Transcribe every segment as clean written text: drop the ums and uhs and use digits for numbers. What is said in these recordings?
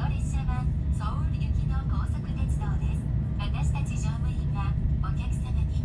고맙습니다. 서울 유기노 고속鉄道です。私たち乗務員はお客様に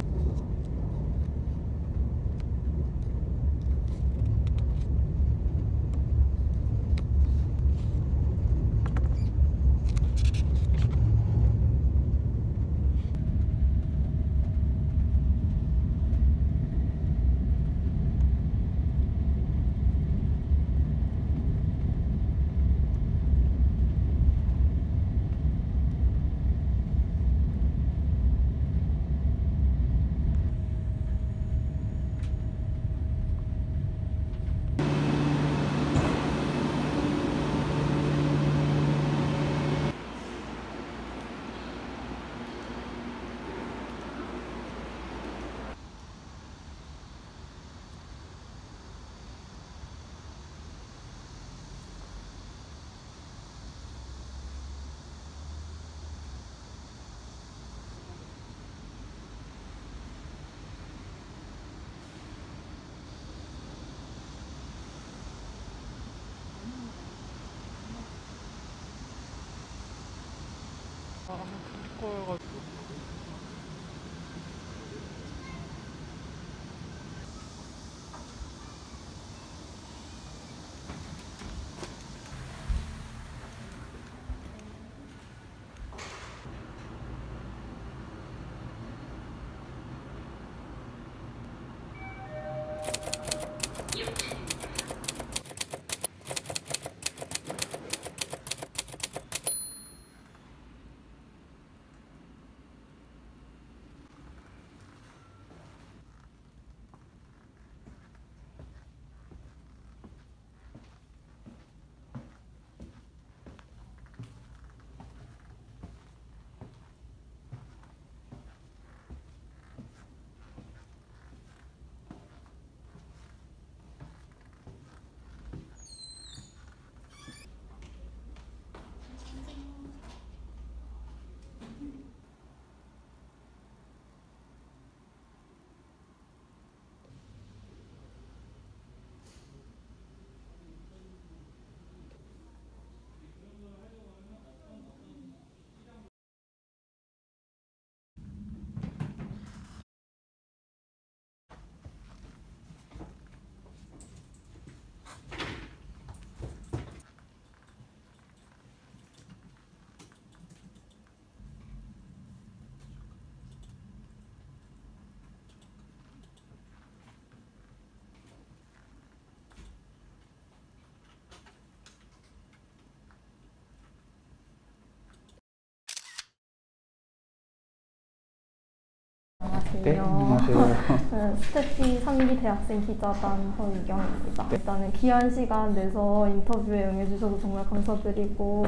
네, 안녕하세요. 스태피 3기 대학생 기자단 허유경입니다. 일단은 귀한 시간 내서 인터뷰에 응해주셔서 정말 감사드리고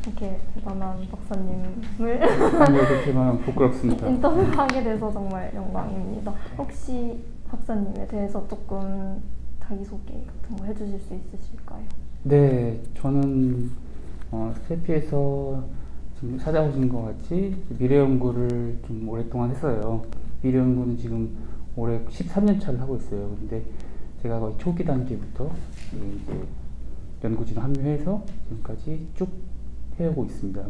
이렇게 대단한 박사님을 그렇지만 부끄럽습니다. 인터뷰하게 돼서 정말 영광입니다. 혹시 박사님에 대해서 조금 자기소개 같은 거 해주실 수 있으실까요? 네, 저는 스태피에서 지금 찾아오신 것 같이 미래 연구를 좀 오랫동안 했어요. 미래 연구는 지금 올해 13년 차를 하고 있어요. 근데 제가 거의 초기 단계부터 이제 연구진을 합류해서 지금까지 쭉 해오고 있습니다.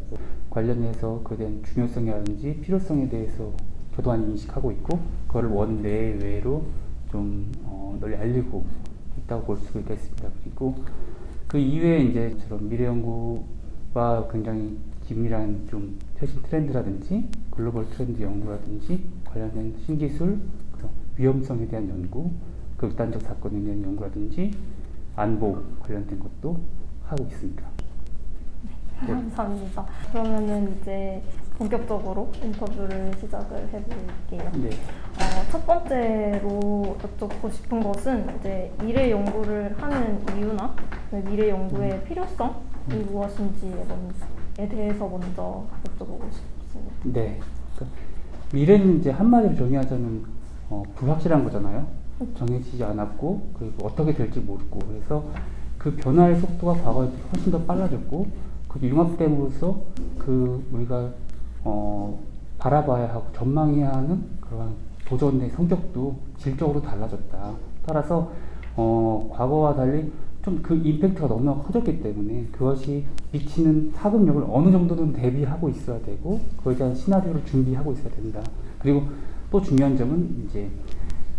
관련해서 그에 대한 중요성이라든지 필요성에 대해서 저도 많이 인식하고 있고 그거를 원내외로 좀 널리 알리고 있다고 볼 수가 있겠습니다. 그리고 그 이외에 이제 저런 미래 연구와 굉장히 긴밀한 좀 최신 트렌드라든지 글로벌 트렌드 연구라든지 관련된 신기술, 위험성에 대한 연구, 극단적 사건에 대한 연구라든지 안보 관련된 것도 하고 있습니다. 네, 감사합니다. 그러면은 이제 본격적으로 인터뷰를 시작을 해볼게요. 네. 첫 번째로 여쭙고 싶은 것은 이제 미래 연구를 하는 이유나 미래 연구의 필요성이 무엇인지에 대해서 먼저 여쭤보고 싶습니다. 네. 그러니까 미래는 이제 한마디로 정의하자면 불확실한 거잖아요. 정해지지 않았고 그리고 어떻게 될지 모르고 그래서 그 변화의 속도가 과거에 훨씬 더 빨라졌고 그 융합됨으로써 그 우리가 바라봐야 하고 전망해야 하는 그러한 도전의 성격도 질적으로 달라졌다. 따라서 과거와 달리 좀 그 임팩트가 너무나 커졌기 때문에 그것이 미치는 파급력을 어느 정도는 대비하고 있어야 되고 그에 대한 시나리오를 준비하고 있어야 된다. 그리고 또 중요한 점은 이제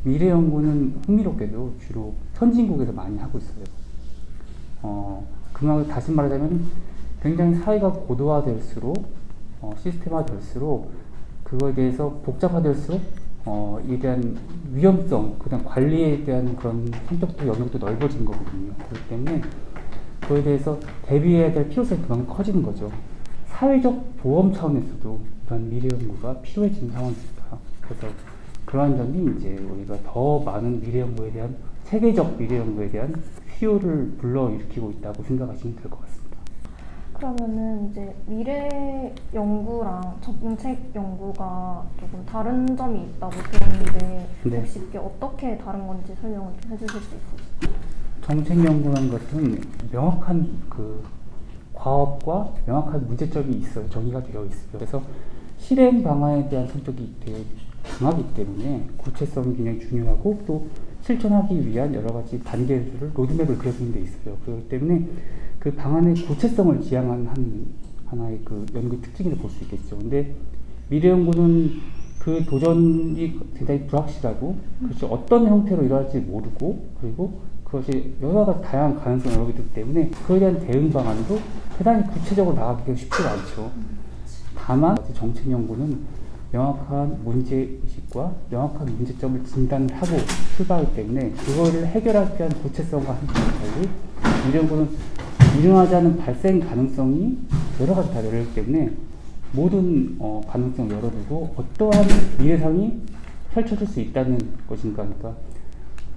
미래 연구는 흥미롭게도 주로 선진국에서 많이 하고 있어요. 그만 다시 말하자면 굉장히 사회가 고도화될수록 시스템화될수록 그거에 대해서 복잡화될수록 이에 대한 위험성, 그다음 관리에 대한 그런 성격도 영역도 넓어진 거거든요. 그렇기 때문에 그거에 대해서 대비해야 될 필요성이 그만큼 커지는 거죠. 사회적 보험 차원에서도 이런 미래 연구가 필요해지는 상황입니다. 그래서 그러한 점이 이제 우리가 더 많은 미래 연구에 대한 세계적 미래 연구에 대한 수요를 불러일으키고 있다고 생각하시면 될 것 같습니다. 그러면은 이제 미래 연구랑 정책 연구가 조금 다른 점이 있다고 들었는데 네. 혹시 이게 어떻게 다른 건지 설명을 좀 해주실 수 있으실까요? 정책 연구라는 것은 명확한 그 과업과 명확한 문제점이 있어요. 정의가 되어 있어요. 그래서 실행 방안에 대한 성격이 되게 강하기 때문에 구체성이 굉장히 중요하고 또 실천하기 위한 여러 가지 단계들을 로드맵을 그려주는 데 있어요. 그렇기 때문에 그 방안의 구체성을 지향하는 하나의 그 연구의 특징이라고 볼 수 있겠죠. 근데 미래 연구는 그 도전이 굉장히 불확실하고 그것이 어떤 형태로 일어날지 모르고 그리고 그것이 여러 가지 다양한 가능성을 열어두기 때문에 그에 대한 대응 방안도 대단히 구체적으로 나가기가 쉽지가 않죠. 다만 정책 연구는 명확한 문제의식과 명확한 문제점을 진단을 하고 출발하기 때문에 그거를 해결하기 위한 구체성과 함께 달리 미래 연구는 일어나지 않은 발생 가능성이 여러 가지 다 열리기 때문에 모든 가능성을 열어두고 어떠한 미래상이 펼쳐질 수 있다는 것인가 하니까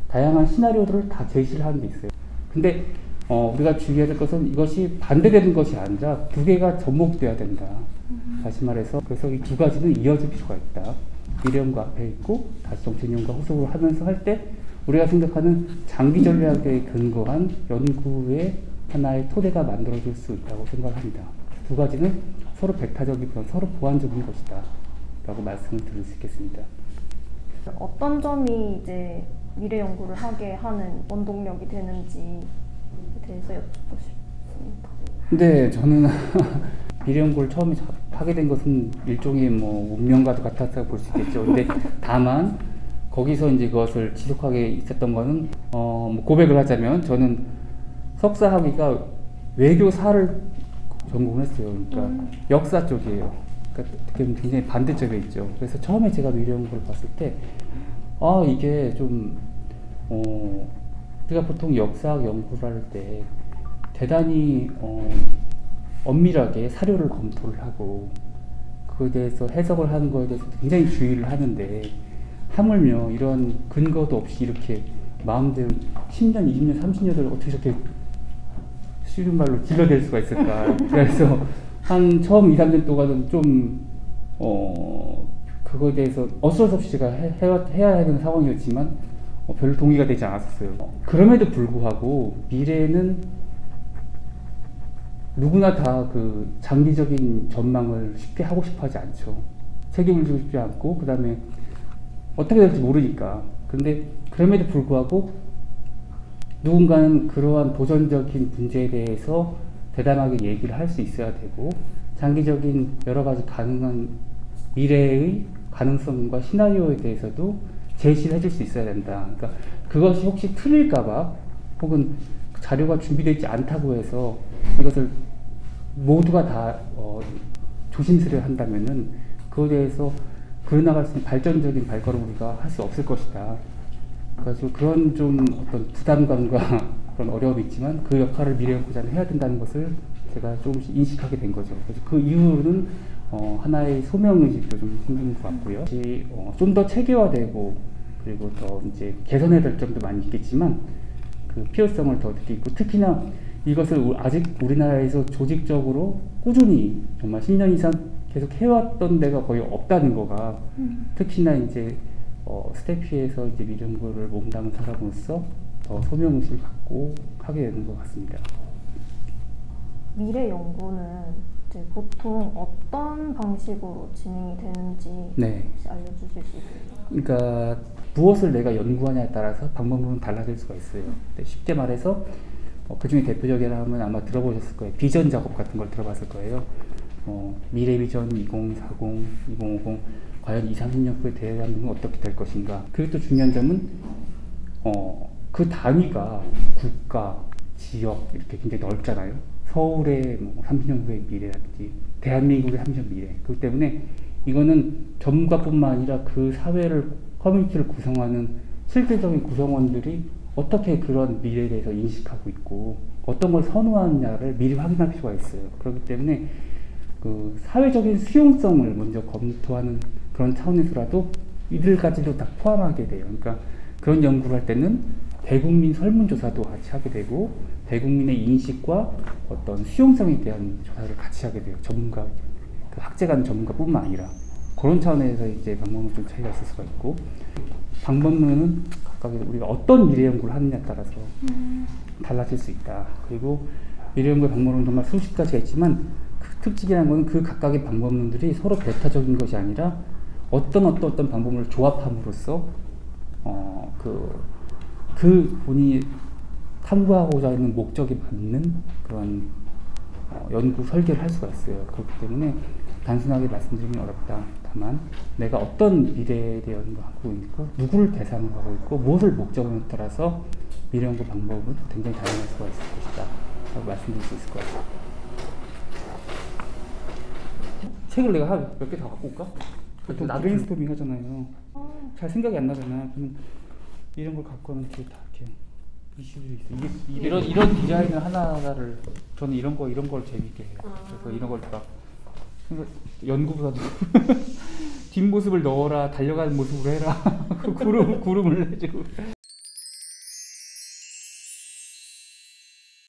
다양한 시나리오들을 다 제시를 하는 데 있어요. 근데 우리가 주의해야 될 것은 이것이 반대되는 것이 아니라 두 개가 접목돼야 된다. 다시 말해서 그래서 이 두 가지는 이어질 필요가 있다. 미래 연구 앞에 있고 다시 정책 연구가 후속으로 하면서 할 때 우리가 생각하는 장기 전략에 근거한 연구의 하나의 토대가 만들어질 수 있다고 생각합니다. 두 가지는 서로 배타적이고 서로 보완적인 것이다 라고 말씀을 드릴 수 있겠습니다. 어떤 점이 이제 미래 연구를 하게 하는 원동력이 되는지에 대해서 여쭙고 싶습니다. 네, 저는 미래 연구를 처음에 하게 된 것은 일종의 뭐 운명과도 같았다고 볼 수 있겠죠. 근데 다만 거기서 이제 그것을 지속하게 있었던 거는 뭐 고백을 하자면 저는 석사 학위가 외교사를 전공을 했어요. 그러니까 역사 쪽이에요. 그러니까 어떻게 보면 굉장히 반대쪽에 있죠. 그래서 처음에 제가 미래 연구를 봤을 때 이게 좀 우리가 보통 역사학 연구를 할 때 대단히 엄밀하게 사료를 검토를 하고 그거에 대해서 해석을 하는 거에 대해서 굉장히 주의를 하는데 하물며 이런 근거도 없이 이렇게 마음대로 10년, 20년, 30년을 어떻게 저렇게 쉬운 말로 질러댈 수가 있을까. 그래서 한 처음 2, 3년 동안은 좀 그거에 대해서 어쩔 수 없이 제가 해야 하는 상황이었지만 별로 동의가 되지 않았어요. 그럼에도 불구하고 미래는 누구나 다 그 장기적인 전망을 쉽게 하고 싶어 하지 않죠. 책임을 지고 싶지 않고 그 다음에 어떻게 될지 모르니까. 근데 그럼에도 불구하고 누군가는 그러한 도전적인 문제에 대해서 대담하게 얘기를 할 수 있어야 되고 장기적인 여러 가지 가능한 미래의 가능성과 시나리오에 대해서도 제시를 해줄 수 있어야 된다. 그러니까 그것이 혹시 틀릴까봐 혹은 자료가 준비되어 있지 않다고 해서 이것을 모두가 다 조심스레 한다면은 그거에 대해서 그려나갈 수 있는 발전적인 발걸음을 우리가 할 수 없을 것이다. 그래서 그런 좀 어떤 부담감과 그런 어려움이 있지만 그 역할을 미래연구자는 해야 된다는 것을 제가 조금씩 인식하게 된 거죠. 그래서 그 이후로는 하나의 소명의식도 좀 생긴 것 같고요. 좀 더 체계화되고 그리고 더 이제 개선해야 될 점도 많이 있겠지만 그 필요성을 더 느끼고 특히나 이것을 아직 우리나라에서 조직적으로 꾸준히 정말 10년 이상 계속 해왔던 데가 거의 없다는 거가 특히나 이제 스태피에서 이제 미래연구를 몸담은 사람으로서 더 소명의식을 갖고 하게 되는 것 같습니다. 미래 연구는 이제 보통 어떤 방식으로 진행이 되는지 네. 혹시 알려주실 수 있을까요? 그러니까 무엇을 내가 연구하냐에 따라서 방법론은 달라질 수가 있어요. 쉽게 말해서 그 중에 대표적이라면 아마 들어보셨을 거예요. 비전 작업 같은 걸 들어봤을 거예요. 미래 비전 2040, 2050 과연 20, 30년 후에 대한민국은 어떻게 될 것인가. 그리고 또 중요한 점은 그 단위가 국가, 지역 이렇게 굉장히 넓잖아요. 서울의 30년 후의 미래라든지 대한민국의 30년 미래. 그렇기 때문에 이거는 전문가뿐만 아니라 그 사회를 커뮤니티를 구성하는 실질적인 구성원들이 어떻게 그런 미래에 대해서 인식하고 있고 어떤 걸 선호하느냐를 미리 확인할 필요가 있어요. 그렇기 때문에 그 사회적인 수용성을 먼저 검토하는 그런 차원에서라도 이들까지도 다 포함하게 돼요. 그러니까 그런 연구를 할 때는 대국민 설문조사도 같이 하게 되고 대국민의 인식과 어떤 수용성에 대한 조사를 같이 하게 돼요. 전문가, 그 학제간 전문가뿐만 아니라 그런 차원에서 이제 방법론 좀 차이가 있을 수가 있고 방법론은 각각 우리가 어떤 미래 연구를 하느냐에 따라서 달라질 수 있다. 그리고 미래 연구의 방법론은 정말 수십 가지가 있지만 그 특징이라는 것은 그 각각의 방법론들이 서로 배타적인 것이 아니라 어떤 방법론을 조합함으로써 그 본인이 탐구하고자 하는 목적이 맞는 그런 연구 설계를 할 수가 있어요. 그렇기 때문에 단순하게 말씀드리긴 어렵다. 다만 내가 어떤 미래에 대한 연구를 하고 있고 누구를 대상으로 하고 있고 무엇을 목적으로 따라서 미래 연구 방법은 굉장히 다양할 수가 있을 것이다 라고 말씀드릴 수 있을 것 같아요. 책을 내가 몇 개 다 갖고 올까? 보통 브레인스토밍 하잖아요. 잘 생각이 안 나잖아. 그러면 이런 걸 갖고 하면 뒤에 다 이렇게 이슈들이 있어. 이런 디자인을 하나를 저는 이런 걸 재밌게 해요. 그래서 이런 걸 딱 연구보다도 뒷모습을 넣어라, 달려가는 모습으로 해라. 구름을 내주고.